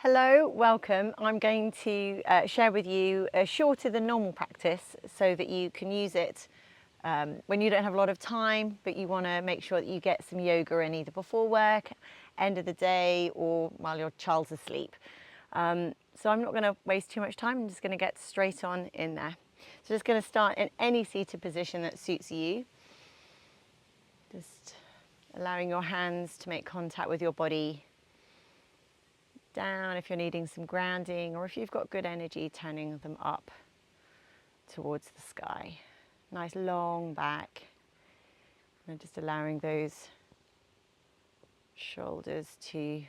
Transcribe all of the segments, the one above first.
Hello, welcome. I'm going to share with you a shorter than normal practice so that you can use it when you don't have a lot of time, but you want to make sure that you get some yoga in either before work, end of the day, or while your child's asleep. So I'm not going to waste too much time. I'm just going to get straight on in there. So just going to start in any seated position that suits you. Just allowing your hands to make contact with your body. Down if you're needing some grounding, or if you've got good energy, turning them up towards the sky. Nice long back, and just allowing those shoulders to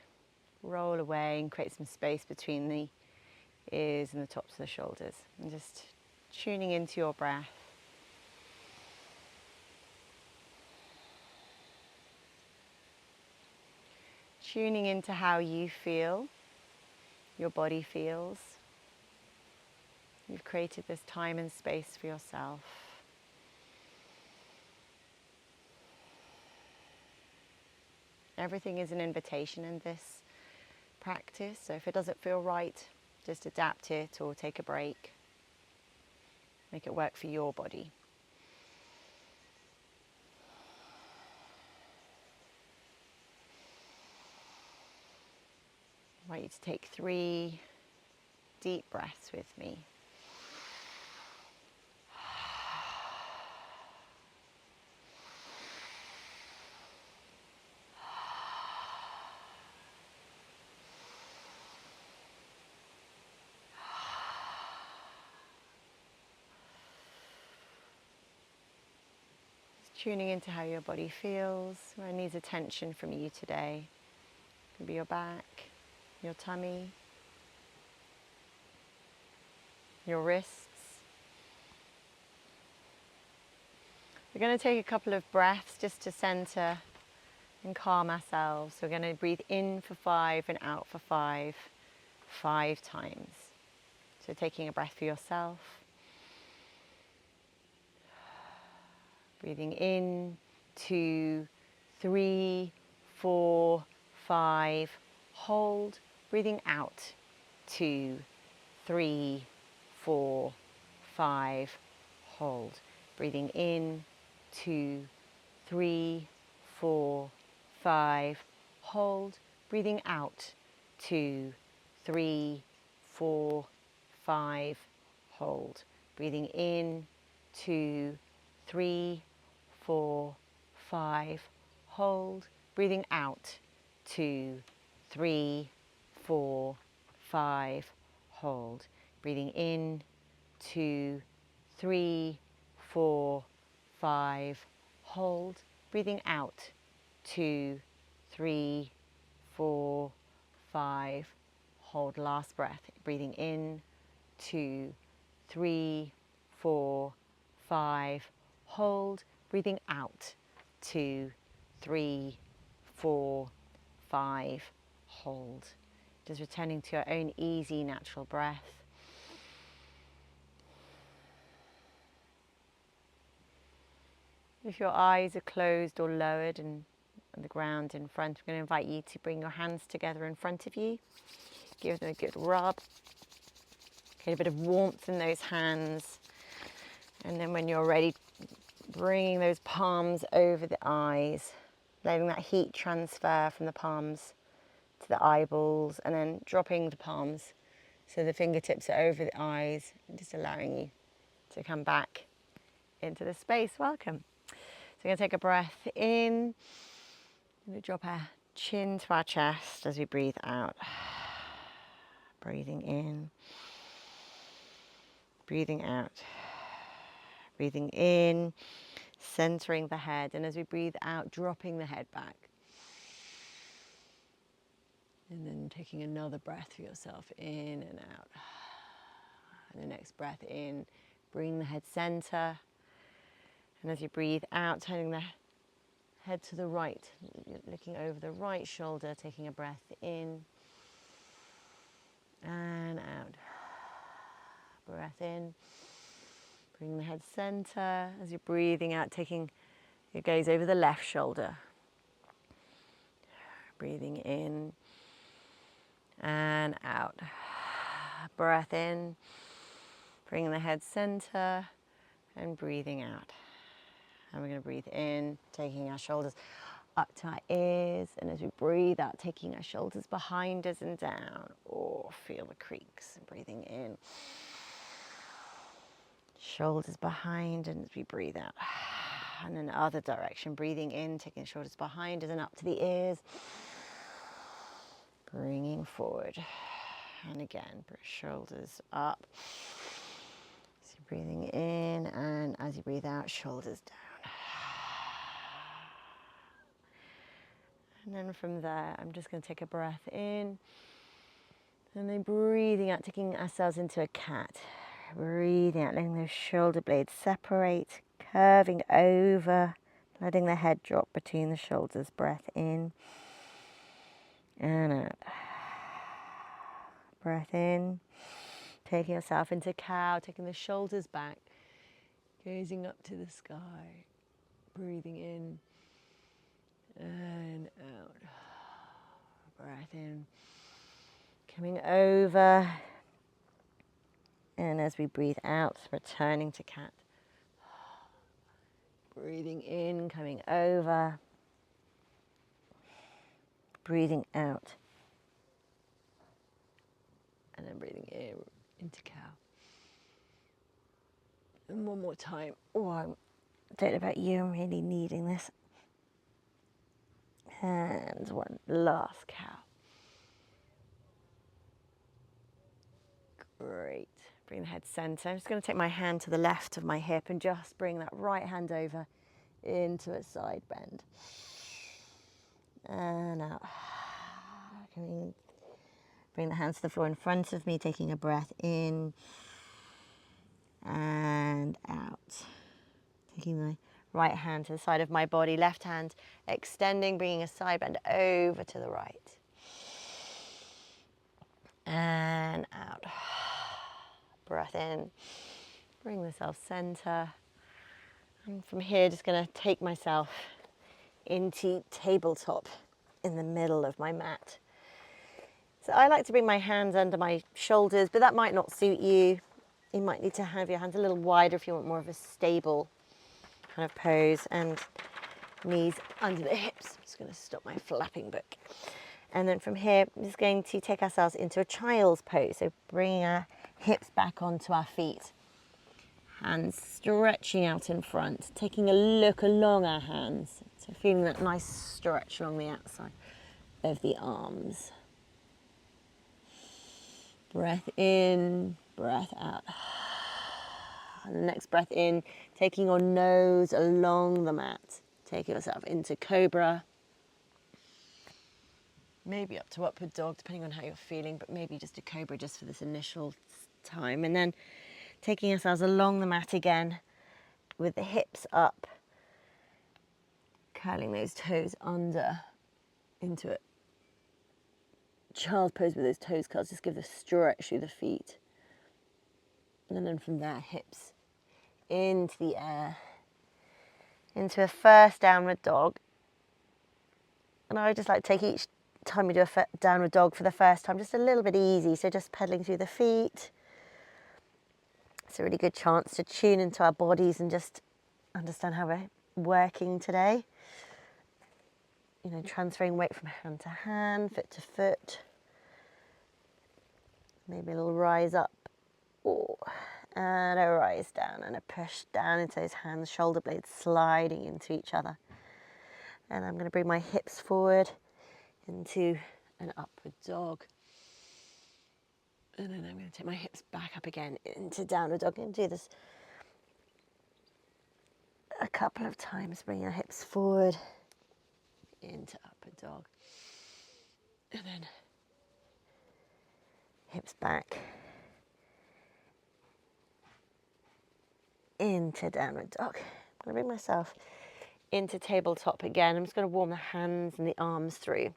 roll away and create some space between the ears and the tops of the shoulders, and just tuning into your breath. Tuning into how you feel, your body feels. You've created this time and space for yourself. Everything is an invitation in this practice, so if it doesn't feel right, just adapt it or take a break. Make it work for your body. I want you to take 3 deep breaths with me. Just tuning into how your body feels, where needs attention from you today. It can be your back, your tummy, your wrists. We're going to take a couple of breaths just to center and calm ourselves. So we're going to breathe in for 5 and out for 5, 5 times. So taking a breath for yourself. Breathing in, 2, 3, 4, 5. Hold. Breathing out, 2, 3, 4, 5. Hold. Breathing in, 2, 3, 4, 5. Hold. Breathing out, 2, 3, 4, 5. Hold. Breathing in, 2, 3, 4, 5. Hold. Breathing out, 2, 3, 4, 5. Hold. Breathing in, 2, 3, 4, 5. Hold. Breathing out, 2, 3, 4, 5. Hold. Last breath. Breathing in, 2, 3, 4, 5. Hold. Breathing out, 2, 3, 4, 5. Hold. Just returning to your own easy, natural breath. If your eyes are closed or lowered and on the ground in front, I'm going to invite you to bring your hands together in front of you. Give them a good rub. Get a bit of warmth in those hands. And then when you're ready, bringing those palms over the eyes, letting that heat transfer from the palms to the eyeballs, and then dropping the palms so the fingertips are over the eyes, and just allowing you to come back into the space. Welcome. So we're going to take a breath in. We're going to drop our chin to our chest as we breathe out. Breathing in. Breathing out. Breathing in, centering the head, and as we breathe out, dropping the head back. And then taking another breath for yourself, in and out. And the next breath in, bring the head center. And as you breathe out, turning the head to the right, looking over the right shoulder, taking a breath in and out. Breath in, bring the head center. As you're breathing out, taking your gaze over the left shoulder. Breathing in and out. Breath in, bringing the head center, and breathing out. And we're going to breathe in, taking our shoulders up to our ears, and as we breathe out, taking our shoulders behind us and down. Oh, feel the creaks. Breathing in, shoulders behind, and as we breathe out. And then the other direction, breathing in, taking the shoulders behind us and up to the ears. Bringing forward. And again, shoulders up. So breathing in, and as you breathe out, shoulders down. And then from there, I'm just going to take a breath in. And then breathing out, taking ourselves into a cat. Breathing out, letting those shoulder blades separate, curving over, letting the head drop between the shoulders. Breath in and out. Breath in, taking yourself into cow, taking the shoulders back, gazing up to the sky. Breathing in and out. Breath in, coming over, and as we breathe out, returning to cat. Breathing in, coming over, breathing out, and then breathing in into cow. And one more time. Oh, I don't know about you, I'm really needing this. And one last cow. Great. Bring the head center. I'm just going to take my hand to the left of my hip and just bring that right hand over into a side bend. And out. Bring the hands to the floor in front of me, taking a breath in and out. Taking the right hand to the side of my body, left hand extending, bringing a side bend over to the right. And out. Breath in, bring the self center. And from here, just going to take myself into tabletop in the middle of my mat. So I like to bring my hands under my shoulders, but that might not suit you. You might need to have your hands a little wider if you want more of a stable kind of pose, and knees under the hips. I'm just going to stop my flapping book. And then from here, I'm just going to take ourselves into a child's pose. So bringing our hips back onto our feet. Hands stretching out in front, taking a look along our hands. So feeling that nice stretch along the outside of the arms. Breath in, breath out. And the next breath in, taking your nose along the mat. Taking yourself into cobra. Maybe up to upward dog, depending on how you're feeling, but maybe just a cobra just for this initial time. And then taking ourselves along the mat again with the hips up. Curling those toes under into it. Child's pose with those toes curls, just give the stretch through the feet. And then from there, hips into the air, into a first downward dog. And I just like to take each time we do a downward dog for the first time, just a little bit easy. So just pedaling through the feet. It's a really good chance to tune into our bodies and just understand how we're working today. You know, transferring weight from hand to hand, foot to foot. Maybe a little rise up. Oh, and a rise down and a push down into those hands, shoulder blades sliding into each other. And I'm going to bring my hips forward into an upward dog. And then I'm going to take my hips back up again into downward dog. And do this a couple of times. Bring your hips forward into upward dog. And then hips back into downward dog. I'm going to bring myself into tabletop again. I'm just going to warm the hands and the arms through.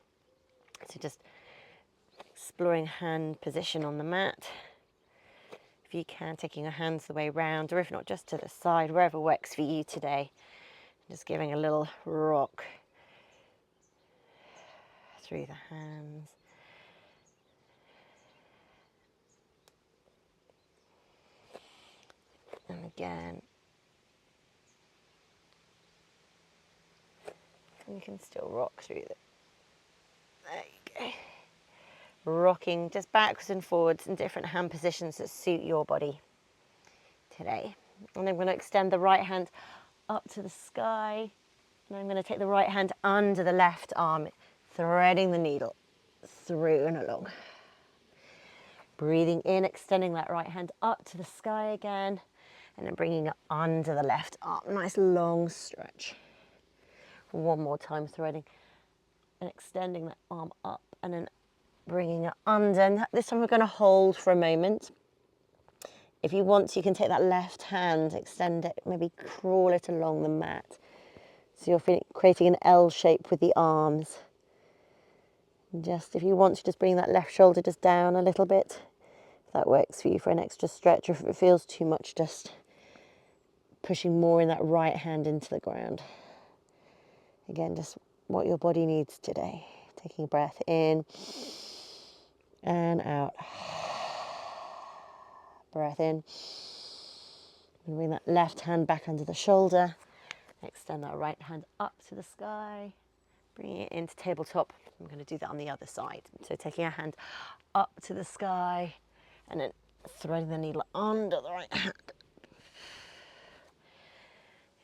So just exploring hand position on the mat. If you can, taking your hands the way round, or if not, just to the side, wherever works for you today. Just giving a little rock through the hands Again. And you can still rock through it. There you go. Rocking just backwards and forwards in different hand positions that suit your body today. And I'm going to extend the right hand up to the sky. And I'm going to take the right hand under the left arm, threading the needle through and along. Breathing in, extending that right hand up to the sky again, and then bringing it under the left arm. Nice long stretch. One more time, threading and extending that arm up, and then bringing it under. And this time we're going to hold for a moment. If you want to, you can take that left hand, extend it, maybe crawl it along the mat. So you're creating an L shape with the arms. And just, if you want to, just bring that left shoulder just down a little bit. If that works for you for an extra stretch, or if it feels too much, just pushing more in that right hand into the ground. Again, just what your body needs today. Taking a breath in and out. Breath in. And bring that left hand back under the shoulder. Extend that right hand up to the sky. Bringing it into tabletop. I'm going to do that on the other side. So taking a hand up to the sky and then threading the needle under the right hand.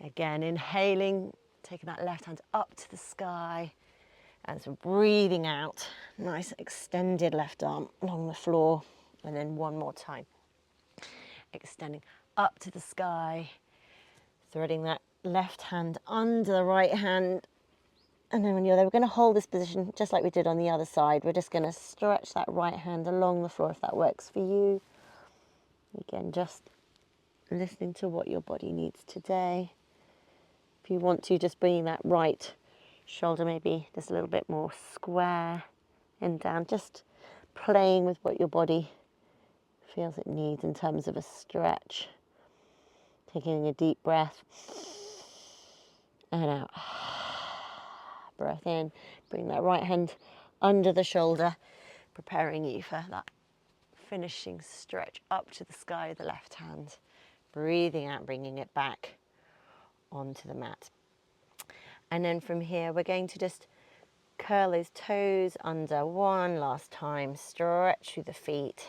Again, inhaling, taking that left hand up to the sky. And so breathing out. Nice extended left arm along the floor. And then one more time. Extending up to the sky. Threading that left hand under the right hand. And then when you're there, we're going to hold this position just like we did on the other side. We're just going to stretch that right hand along the floor if that works for you. Again, just listening to what your body needs today. If you want to, just bringing that right shoulder maybe just a little bit more square and down. Just playing with what your body feels it needs in terms of a stretch. Taking a deep breath and out. Breath in, bring that right hand under the shoulder, preparing you for that finishing stretch up to the sky with the left hand. Breathing out, bringing it back onto the mat. And then from here, we're going to just curl those toes under one last time, stretch through the feet.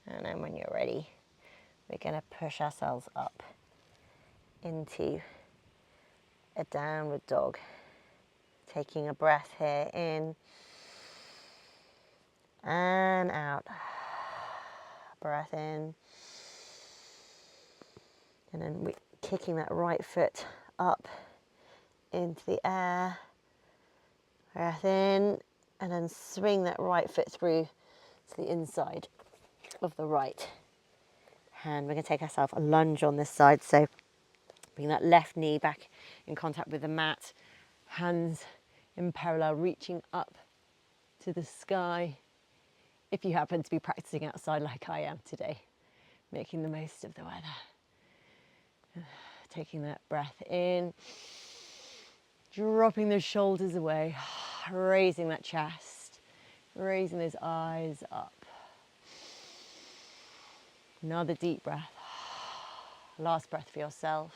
And then when you're ready, we're going to push ourselves up into a downward dog. Taking a breath here in and out. Breath in. And then we're kicking that right foot up into the air. Breath in. And then swing that right foot through to the inside of the right hand. We're going to take ourselves a lunge on this side. So bring that left knee back in contact with the mat. Hands in parallel, reaching up to the sky. If you happen to be practicing outside like I am today, making the most of the weather. Taking that breath in, dropping those shoulders away, raising that chest, raising those eyes up. Another deep breath. Last breath for yourself.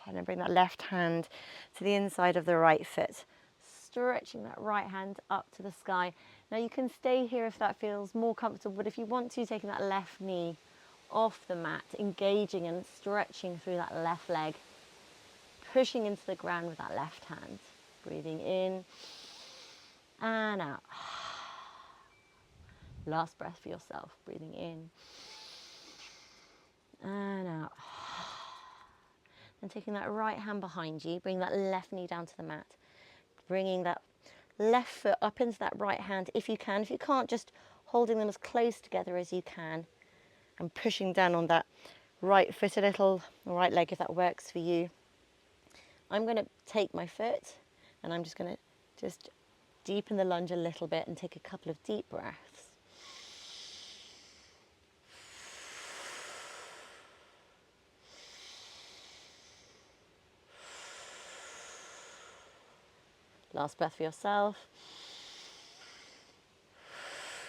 And then bring that left hand to the inside of the right foot, stretching that right hand up to the sky. Now you can stay here if that feels more comfortable, but if you want to, taking that left knee off the mat, engaging and stretching through that left leg, pushing into the ground with that left hand. Breathing in and out. Last breath for yourself. Breathing in and out. And taking that right hand behind you, bring that left knee down to the mat. Bringing that left foot up into that right hand if you can. If you can't, just holding them as close together as you can. And pushing down on that right foot a little, or right leg if that works for you. I'm going to take my foot and I'm just going to just deepen the lunge a little bit and take a couple of deep breaths. Last breath for yourself.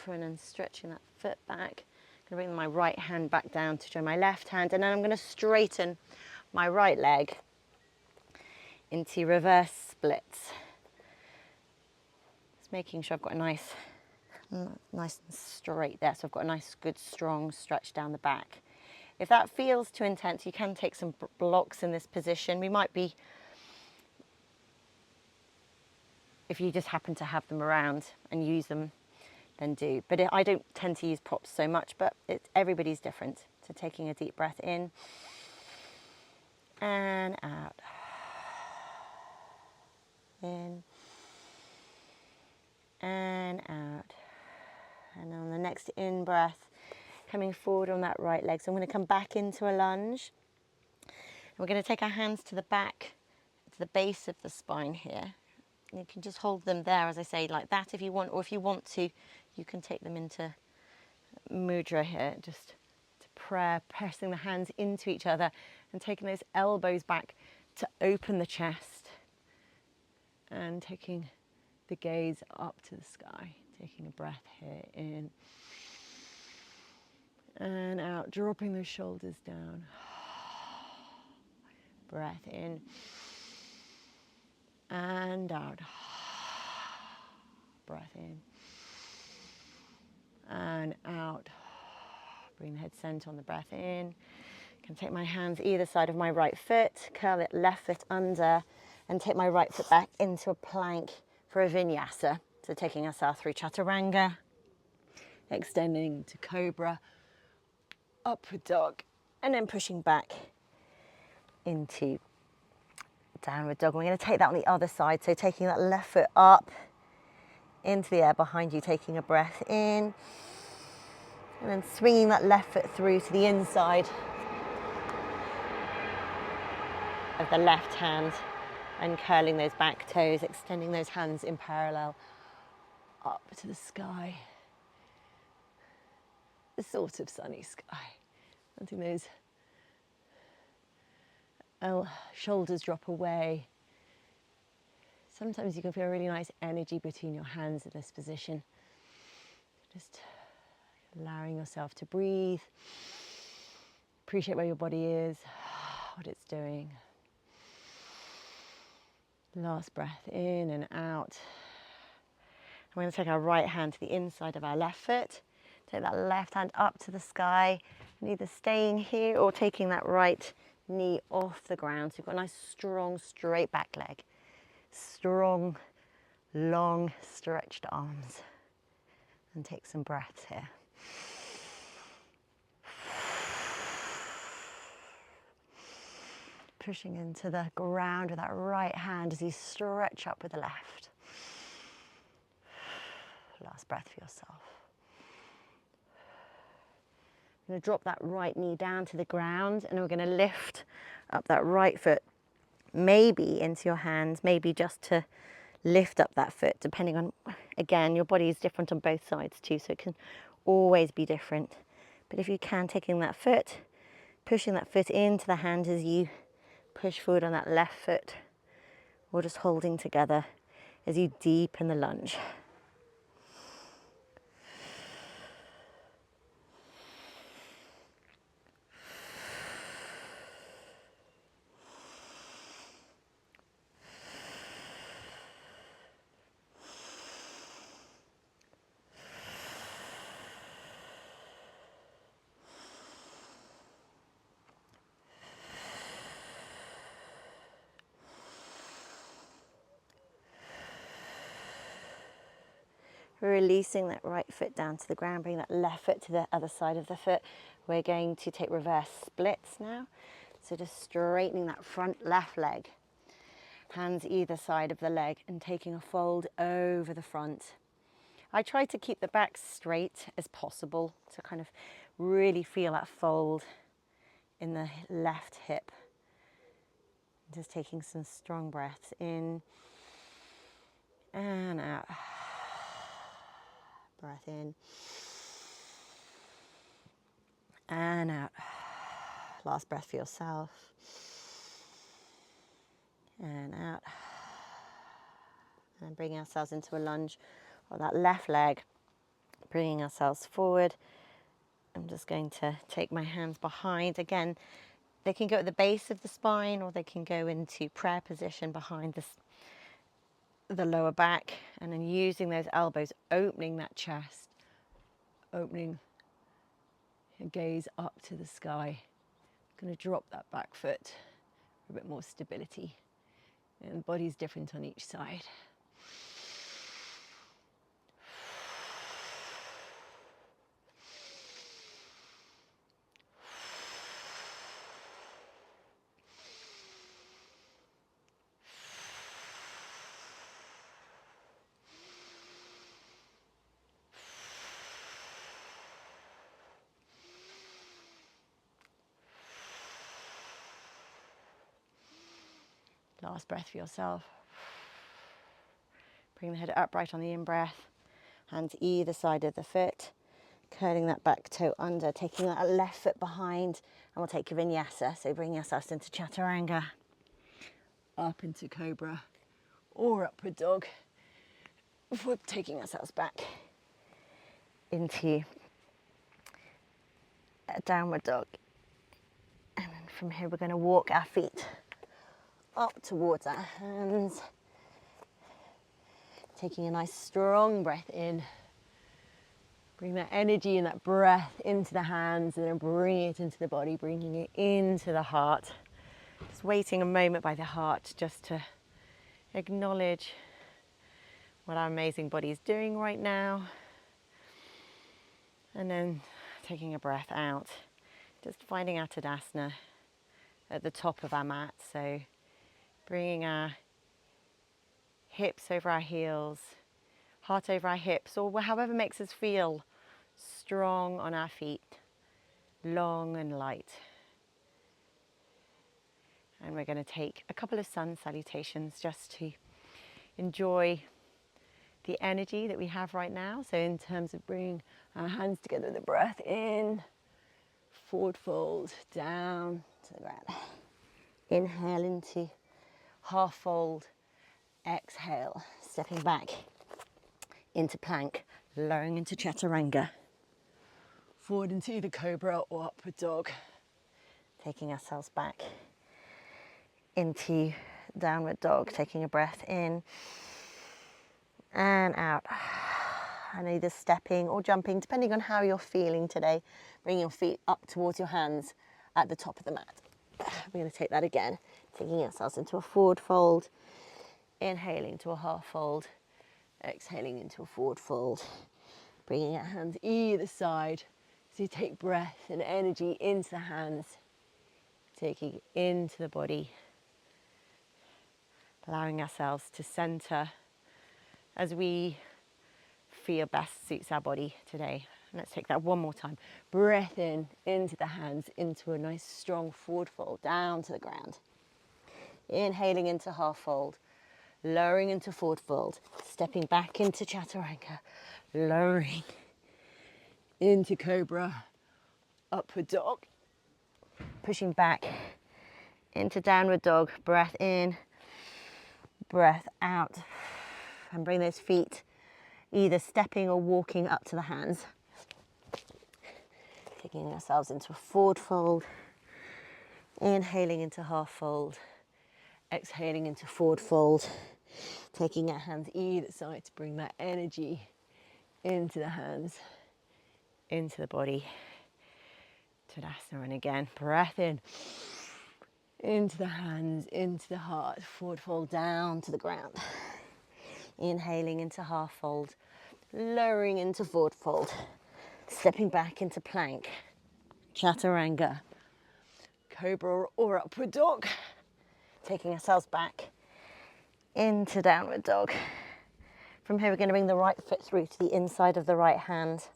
And then stretching that foot back, I'm going to bring my right hand back down to join my left hand, and then I'm going to straighten my right leg into reverse splits. Just making sure I've got a nice and straight there, so I've got a nice, good, strong stretch down the back. If that feels too intense, you can take some blocks in this position. We might be, if you just happen to have them around and use them, then do. But I don't tend to use props so much, but everybody's different. So taking a deep breath in and out. In and out. And on the next in breath, coming forward on that right leg. So I'm going to come back into a lunge. We're going to take our hands to the back, to the base of the spine here. And you can just hold them there, as I say, like that if you want, or if you want to, you can take them into mudra here, just to prayer, pressing the hands into each other and taking those elbows back to open the chest and taking the gaze up to the sky, taking a breath here in and out, dropping the shoulders down. Breath in and out. Breath in and out. Bring the head center on the breath in. I can take my hands either side of my right foot, curl it left foot under, and take my right foot back into a plank for a vinyasa. So taking ourselves through chaturanga, extending to cobra, upward dog, and then pushing back into downward dog. We're going to take that on the other side. So taking that left foot up into the air behind you, taking a breath in, and then swinging that left foot through to the inside of the left hand and curling those back toes, extending those hands in parallel up to the sky. A sort of sunny sky. Letting those shoulders drop away. Sometimes you can feel a really nice energy between your hands in this position. Just allowing yourself to breathe. Appreciate where your body is, what it's doing. Last breath in and out. We're going to take our right hand to the inside of our left foot. Take that left hand up to the sky, and either staying here or taking that right knee off the ground. So you've got a nice, strong, straight back leg. Strong, long, stretched arms. And take some breaths here. Pushing into the ground with that right hand as you stretch up with the left. Last breath for yourself. We're going to drop that right knee down to the ground, and we're going to lift up that right foot, maybe into your hands, maybe just to lift up that foot, depending on, again, your body is different on both sides too, so it can always be different. But if you can, taking that foot, pushing that foot into the hand as you push forward on that left foot, or just holding together as you deepen the lunge. Releasing that right foot down to the ground, bring that left foot to the other side of the foot. We're going to take reverse splits now. So just straightening that front left leg. Hands either side of the leg and taking a fold over the front. I try to keep the back straight as possible to kind of really feel that fold in the left hip. Just taking some strong breaths in and out. Breath in and out. Last breath for yourself. And out. And bringing ourselves into a lunge on that left leg. Bringing ourselves forward. I'm just going to take my hands behind. Again, they can go at the base of the spine, or they can go into prayer position behind the lower back, and then using those elbows, opening that chest, opening your gaze up to the sky. I'm going to drop that back foot for a bit more stability. And the body's different on each side. Last breath for yourself. Bring the head upright on the in-breath. Hands either side of the foot. Curling that back toe under. Taking that left foot behind. And we'll take a vinyasa. So bring yourselves into chaturanga. Up into cobra. Or upward dog. Before taking ourselves back into a downward dog. And then from here we're going to walk our feet up towards our hands, taking a nice strong breath in. Bring that energy and that breath into the hands, and then bring it into the body, bringing it into the heart. Just waiting a moment by the heart just to acknowledge what our amazing body is doing right now. And then taking a breath out, just finding our Tadasana at the top of our mat. So bringing our hips over our heels, heart over our hips, or however makes us feel strong on our feet, long and light. And we're going to take a couple of sun salutations just to enjoy the energy that we have right now. So in terms of bringing our hands together, the breath in, forward fold, down to the ground. Inhale into half fold, exhale, stepping back into plank, lowering into chaturanga, forward into the cobra or upward dog, taking ourselves back into downward dog, taking a breath in and out, and either stepping or jumping depending on how you're feeling today. Bring your feet up towards your hands at the top of the mat. We're going to take that again, taking ourselves into a forward fold, inhaling to a half fold, exhaling into a forward fold, bringing our hands either side. So you take breath and energy into the hands, taking it into the body, allowing ourselves to center as we feel best suits our body today. And let's take that one more time. Breath in, into the hands, into a nice strong forward fold, down to the ground. Inhaling into half fold, lowering into forward fold, stepping back into chaturanga, lowering into cobra, upward dog, pushing back into downward dog, breath in, breath out, and bring those feet either stepping or walking up to the hands. Taking ourselves into a forward fold, inhaling into half fold, exhaling into forward fold, taking our hands either side to bring that energy into the hands, into the body. Tadasana, and again, breath in, into the hands, into the heart, forward fold down to the ground. Inhaling into half fold, lowering into forward fold, stepping back into plank, chaturanga, cobra or upward dog, taking ourselves back into downward dog. From here we're going to bring the right foot through to the inside of the right hand,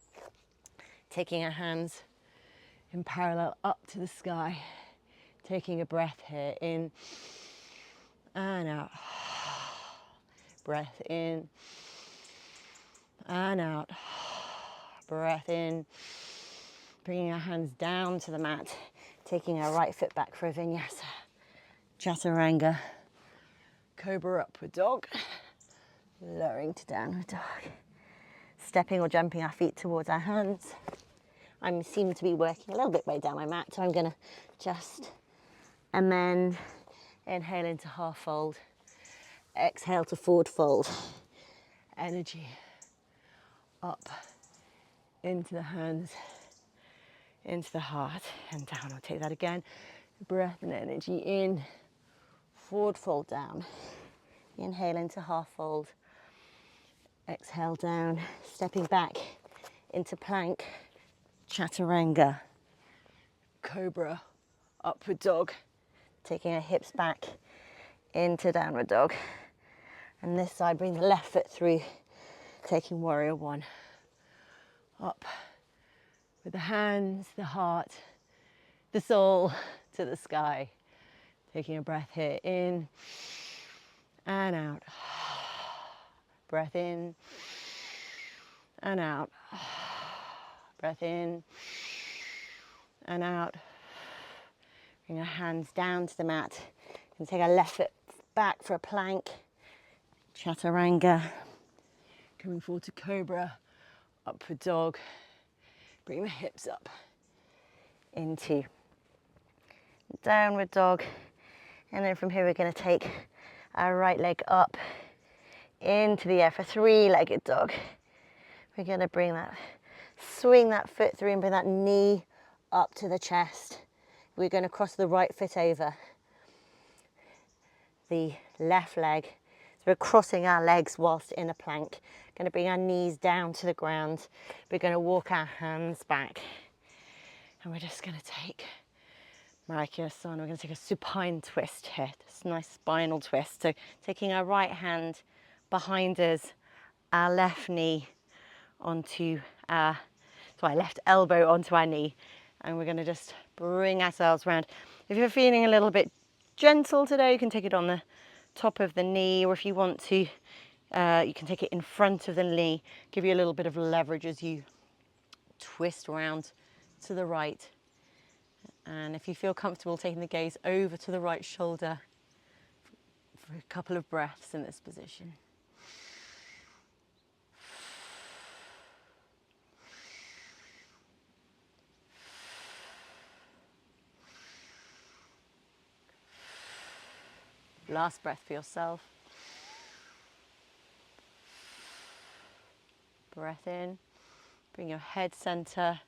taking our hands in parallel up to the sky, taking a breath here in and out, breath in and out, breath in, bringing our hands down to the mat, taking our right foot back for a vinyasa, chaturanga, cobra upward dog, lowering to downward dog, stepping or jumping our feet towards our hands, I seem to be working a little bit way down my mat, so I'm going to just amend. Inhale into half fold. Exhale to forward fold. Energy up into the hands, into the heart, and down. I'll take that again. Breath and energy in, forward fold down. Inhale into half fold. Exhale down, stepping back into plank, chaturanga, cobra, upward dog. Taking our hips back into downward dog. And this side, bring the left foot through, taking warrior one. Up with the hands, the heart, the soul to the sky. Taking a breath here, in and out. Breath in and out. Breath in and out. Bring our hands down to the mat. And take our left foot back for a plank. Chaturanga. Coming forward to cobra. Upward dog. Bring the hips up. Into downward dog. And then from here we're going to take our right leg up into the air for three-legged dog. We're going to bring that, swing that foot through and bring that knee up to the chest. We're going to cross the right foot over the left leg. So we're crossing our legs whilst in a plank. Going to bring our knees down to the ground. We're going to walk our hands back. And we're just going to take vinyasa. We're going to take a supine twist here. This nice spinal twist. So taking our right hand behind us, our left knee onto our, so our left elbow onto our knee. And we're going to just bring ourselves round. If you're feeling a little bit gentle today, you can take it on the top of the knee, or if you want to, you can take it in front of the knee, give you a little bit of leverage as you twist around to the right. And if you feel comfortable, taking the gaze over to the right shoulder for a couple of breaths in this position. Last breath for yourself. Breath in, bring your head center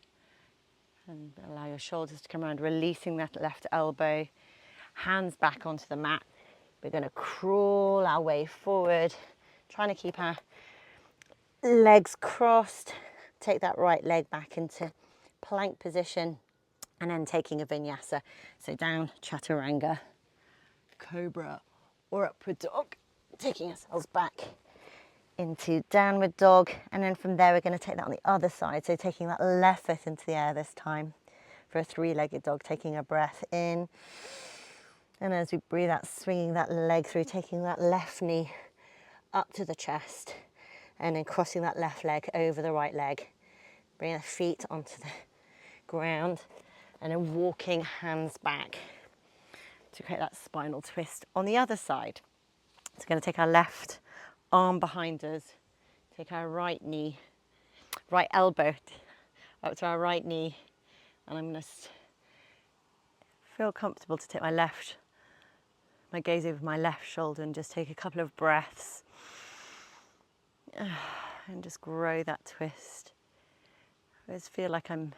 and allow your shoulders to come around, releasing that left elbow, hands back onto the mat. We're going to crawl our way forward, trying to keep our legs crossed. Take that right leg back into plank position and then taking a vinyasa. So down, chaturanga, cobra or upward dog, taking ourselves back into downward dog, and then from there we're going to take that on the other side, so taking that left foot into the air this time for a three-legged dog, taking a breath in, and as we breathe out, swinging that leg through, taking that left knee up to the chest, and then crossing that left leg over the right leg, bringing the feet onto the ground, and then walking hands back to create that spinal twist on the other side. So we're going to take our left arm behind us, take our right knee, right elbow up to our right knee, and I'm going to feel comfortable to take my gaze over my left shoulder and just take a couple of breaths and just grow that twist. I just feel like I'm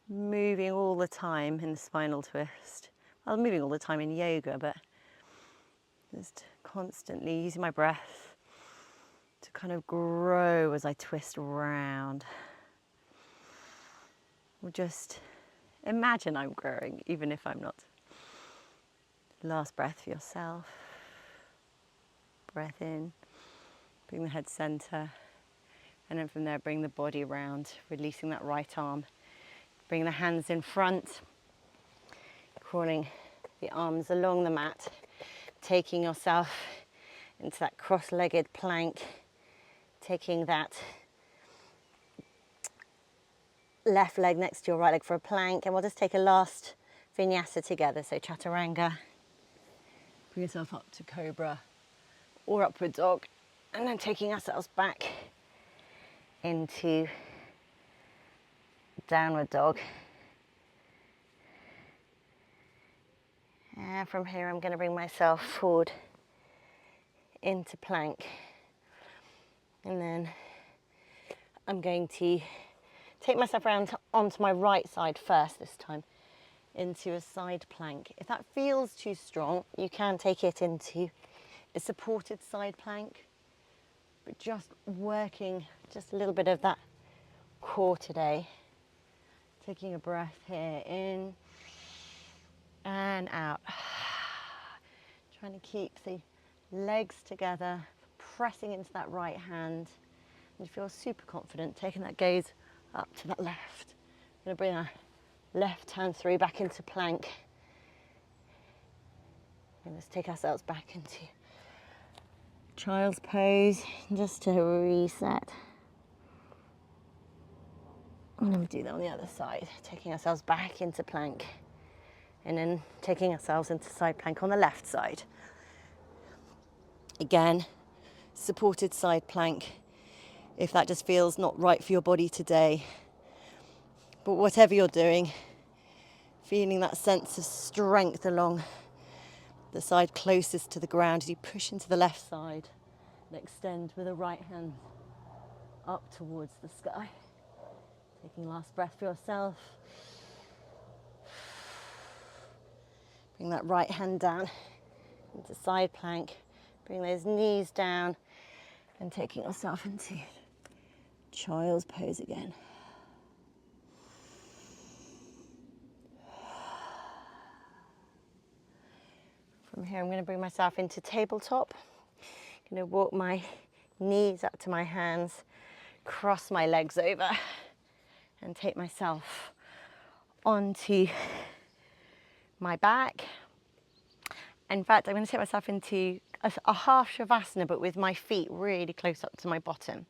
moving all the time in the spinal twist. Well, I'm moving all the time in yoga, but just constantly using my breath to kind of grow as I twist around. Or just imagine I'm growing, even if I'm not. Last breath for yourself. Breath in, bring the head center, and then from there bring the body around, releasing that right arm. Bring the hands in front, crawling the arms along the mat, taking yourself into that cross-legged plank, taking that left leg next to your right leg for a plank, and we'll just take a last vinyasa together. So chaturanga, bring yourself up to cobra or upward dog, and then taking ourselves back into downward dog. And from here I'm going to bring myself forward into plank. And then I'm going to take myself around onto my right side first this time, into a side plank. If that feels too strong, you can take it into a supported side plank, but just working just a little bit of that core today. Taking a breath here, in and out. Trying to keep the legs together, pressing into that right hand. And you feel super confident, taking that gaze up to that left. I'm going to bring our left hand through back into plank. And let's take ourselves back into child's pose, just to reset. And then we do that on the other side, taking ourselves back into plank. And then taking ourselves into side plank on the left side. Again, supported side plank, if that just feels not right for your body today. But whatever you're doing, feeling that sense of strength along the side closest to the ground as you push into the left side and extend with the right hand up towards the sky. Taking last breath for yourself. Bring that right hand down into side plank. Bring those knees down and taking yourself into child's pose again. From here I'm going to bring myself into tabletop. I'm going to walk my knees up to my hands, cross my legs over and take myself onto my back. In fact, I'm going to take myself into a half shavasana, but with my feet really close up to my bottom.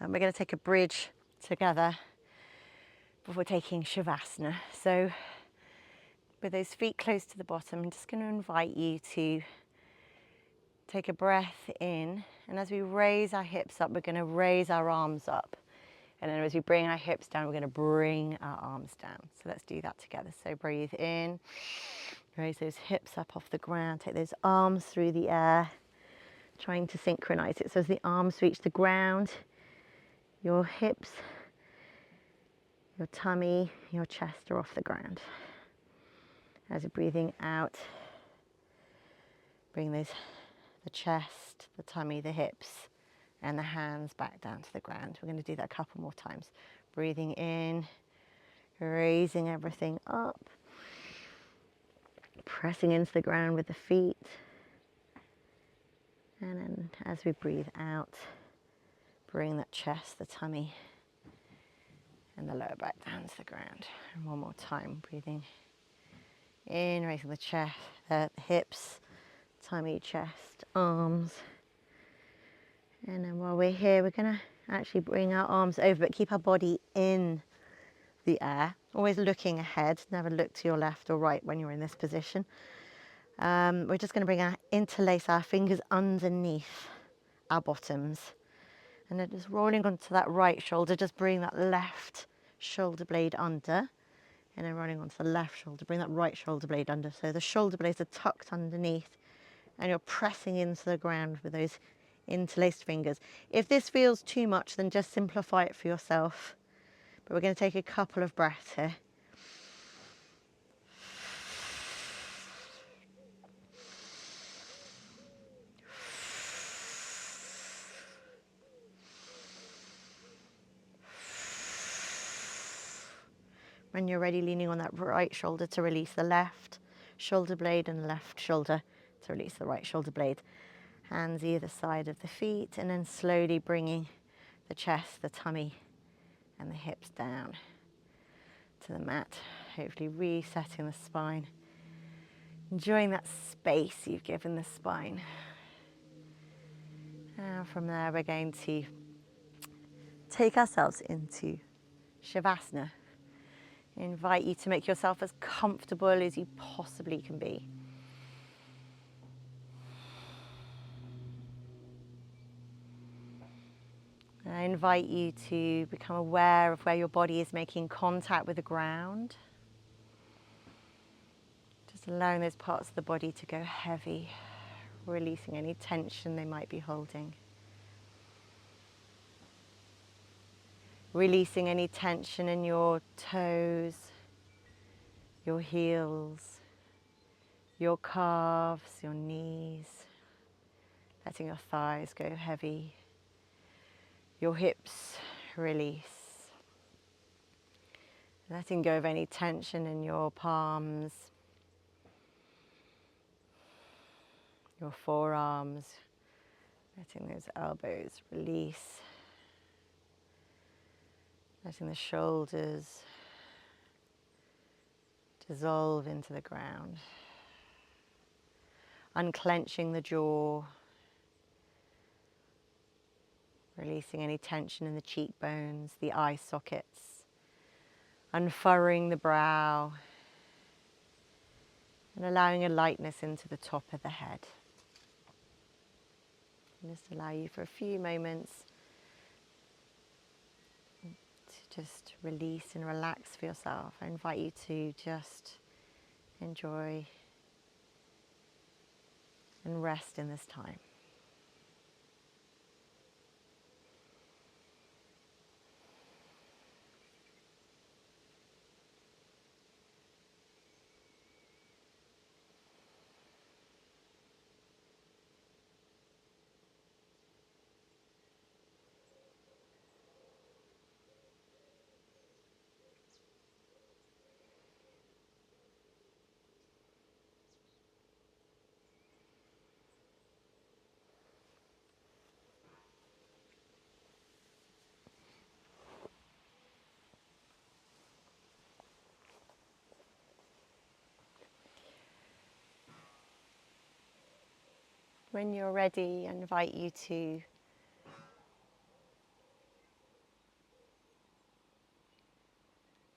And we're going to take a bridge together before taking shavasana. So with those feet close to the bottom, I'm just going to invite you to take a breath in. And as we raise our hips up, we're going to raise our arms up. And then as we bring our hips down, we're going to bring our arms down. So let's do that together. So breathe in, raise those hips up off the ground, take those arms through the air, trying to synchronize it. So as the arms reach the ground, your hips, your tummy, your chest are off the ground. As you're breathing out, bring the chest, the tummy, the hips, and the hands back down to the ground. We're going to do that a couple more times. Breathing in, raising everything up, pressing into the ground with the feet. And then as we breathe out, bring that chest, the tummy, and the lower back down to the ground. And one more time, breathing in, raising the chest, the hips, tummy, chest, arms. And then while we're here, we're going to actually bring our arms over, but keep our body in the air. Always looking ahead, never look to your left or right when you're in this position. We're just going to interlace our fingers underneath our bottoms. And then just rolling onto that right shoulder, just bring that left shoulder blade under. And then rolling onto the left shoulder, bring that right shoulder blade under. So the shoulder blades are tucked underneath and you're pressing into the ground with those interlaced fingers. If this feels too much, then just simplify it for yourself. But we're going to take a couple of breaths here. When you're ready, leaning on that right shoulder to release the left shoulder blade and the left shoulder to release the right shoulder blade. Hands either side of the feet, and then slowly bringing the chest, the tummy, and the hips down to the mat. Hopefully resetting the spine. Enjoying that space you've given the spine. And from there, we're going to take ourselves into shavasana. I invite you to make yourself as comfortable as you possibly can be. I invite you to become aware of where your body is making contact with the ground. Just allowing those parts of the body to go heavy, releasing any tension they might be holding. Releasing any tension in your toes, your heels, your calves, your knees. Letting your thighs go heavy. Your hips release. Letting go of any tension in your palms, your forearms. Letting those elbows release. Letting the shoulders dissolve into the ground. Unclenching the jaw. Releasing any tension in the cheekbones, the eye sockets. Unfurrowing the brow. And allowing a lightness into the top of the head. And just allow you for a few moments to just release and relax for yourself. I invite you to just enjoy and rest in this time. When you're ready, I invite you to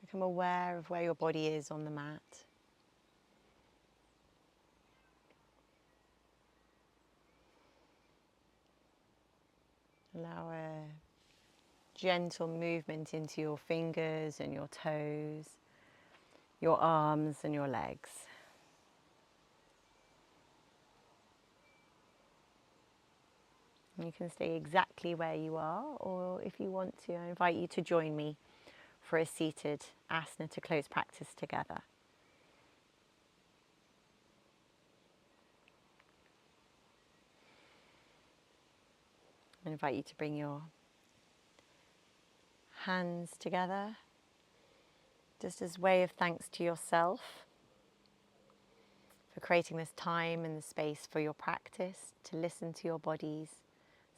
become aware of where your body is on the mat. Allow a gentle movement into your fingers and your toes, your arms and your legs. And you can stay exactly where you are, or if you want to, I invite you to join me for a seated asana to close practice together. I invite you to bring your hands together, just as a way of thanks to yourself for creating this time and the space for your practice, to listen to your bodies,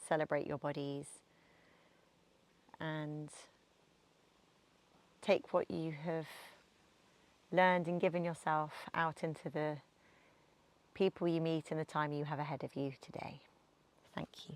celebrate your bodies, and take what you have learned and given yourself out into the people you meet and the time you have ahead of you today. Thank you.